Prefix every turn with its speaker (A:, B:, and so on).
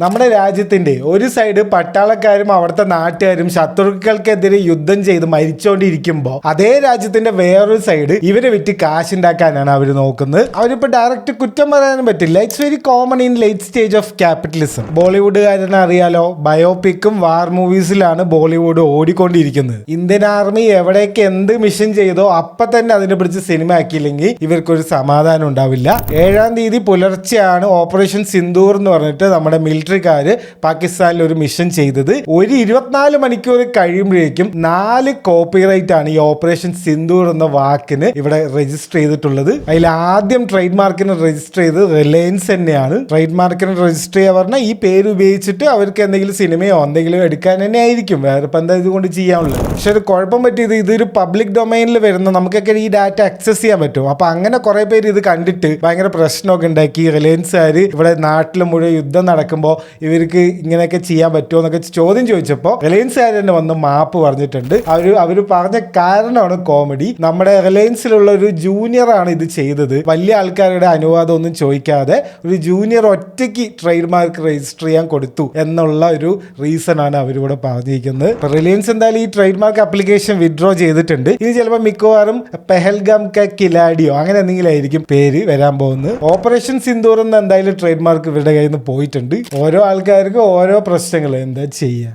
A: നമ്മുടെ രാജ്യത്തിന്റെ ഒരു സൈഡ് പട്ടാളക്കാരും അവിടുത്തെ നാട്ടുകാരും ശത്രുക്കൾക്കെതിരെ യുദ്ധം ചെയ്ത് മരിച്ചുകൊണ്ടിരിക്കുമ്പോൾ അതേ രാജ്യത്തിന്റെ വേറൊരു സൈഡ് ഇവരെ വിറ്റ് കാശുണ്ടാക്കാനാണ് അവർ നോക്കുന്നത്. അവരിപ്പോ ഡയറക്റ്റ് കുറ്റം പറയാനും പറ്റില്ല. It's very common in late stage of capitalism. ബോളിവുഡുകാരനെ അറിയാലോ, ബയോപിക്കും വാർ മൂവീസിലാണ് ബോളിവുഡ് ഓടിക്കൊണ്ടിരിക്കുന്നത്. ഇന്ത്യൻ ആർമി എവിടേക്ക് എന്ത് മിഷൻ ചെയ്തോ അപ്പൊ തന്നെ അതിനെ പിടിച്ച് സിനിമ ആക്കിയില്ലെങ്കിൽ ഇവർക്കൊരു സമാധാനം ഉണ്ടാവില്ല. 7-ാം തീയതി പുലർച്ചെയാണ് ഓപ്പറേഷൻ സിന്ദൂർ എന്ന് പറഞ്ഞിട്ട് നമ്മുടെ മിലിറ്ററിക്കാര് പാകിസ്ഥാനിൽ ഒരു മിഷൻ ചെയ്തത്. ഒരു 24 മണിക്കൂർ കഴിയുമ്പോഴേക്കും 4 കോപ്പിറൈറ്റ് ആണ് ഈ ഓപ്പറേഷൻ സിന്ദൂർ എന്ന വാക്കിന് ഇവിടെ രജിസ്റ്റർ ചെയ്തിട്ടുള്ളത്. അതിൽ ആദ്യം ട്രേഡ് മാർക്കിന് രജിസ്റ്റർ ചെയ്തത് റിലയൻസ് തന്നെയാണ്. ട്രേഡ് മാർക്കിന് രജിസ്റ്റർ ചെയ്യാൻ പറഞ്ഞാൽ ഈ പേര് ഉപയോഗിച്ചിട്ട് അവർക്ക് എന്തെങ്കിലും സിനിമയോ എന്തെങ്കിലും എടുക്കാൻ തന്നെ ആയിരിക്കും. വേറെ ഇപ്പം എന്താ ഇതുകൊണ്ട് ചെയ്യാനുള്ളത്? പക്ഷെ ഒരു കുഴപ്പം പറ്റിയത് ഇതൊരു പബ്ലിക് ഡൊമൈനിൽ വരുന്ന നമുക്കൊക്കെ ഈ ഡാറ്റ ആക്സസ് ചെയ്യാൻ പറ്റും. അപ്പൊ അങ്ങനെ കുറെ പേര് ഇത് കണ്ടിട്ട് ഭയങ്കര പ്രശ്നമൊക്കെ ഉണ്ടാക്കി. റിലയൻസുകാർ ഇവിടെ നാട്ടിൽ മുഴുവൻ യുദ്ധം നടക്കുമ്പോൾ ഇവർക്ക് ഇങ്ങനെയൊക്കെ ചെയ്യാൻ പറ്റുമോ എന്നൊക്കെ ചോദ്യം ചോദിച്ചപ്പോൾ റിലയൻസുകാർ തന്നെ വന്ന് മാപ്പ് പറഞ്ഞിട്ടുണ്ട്. അവർ പറഞ്ഞ കാരണമാണ് കോമഡി. നമ്മുടെ റിലയൻസിലുള്ള ഒരു ജൂനിയർ ആണ് ഇത് ചെയ്തത്. വലിയ ആൾക്കാരുടെ അനുവാദം ഒന്നും ചോദിക്കാതെ ഒരു ജൂനിയർ ഒറ്റയ്ക്ക് ട്രേഡ് മാർക്ക് രജിസ്റ്റർ ചെയ്യാൻ കൊടുത്തു എന്നുള്ള ഒരു റീസൺ ആണ് അവരിവിടെ പറഞ്ഞിരിക്കുന്നത്. റിലയൻസ് എന്തായാലും ഈ ട്രേഡ് മാർക്ക് ആപ്ലിക്കേഷൻ വിഡ്രോ ചെയ്തിട്ടുണ്ട്. ഇത് ചിലപ്പോൾ മിക്കവാറും പെഹൽഗാം കിലാഡിയോ അങ്ങനെ എന്തെങ്കിലും ആയിരിക്കും പേര് വരാൻ പോകുന്നത്. ഓപ്പറേഷൻ സിന്ദൂർ എന്ന് എന്തായാലും ട്രേഡ് മാർക്ക് ഇവരുടെ കയ്യിൽ നിന്ന് പോയിട്ടുണ്ട്. ഓരോ ആൾക്കാർക്കും ഓരോ പ്രശ്നങ്ങൾ, എന്താ ചെയ്യുക.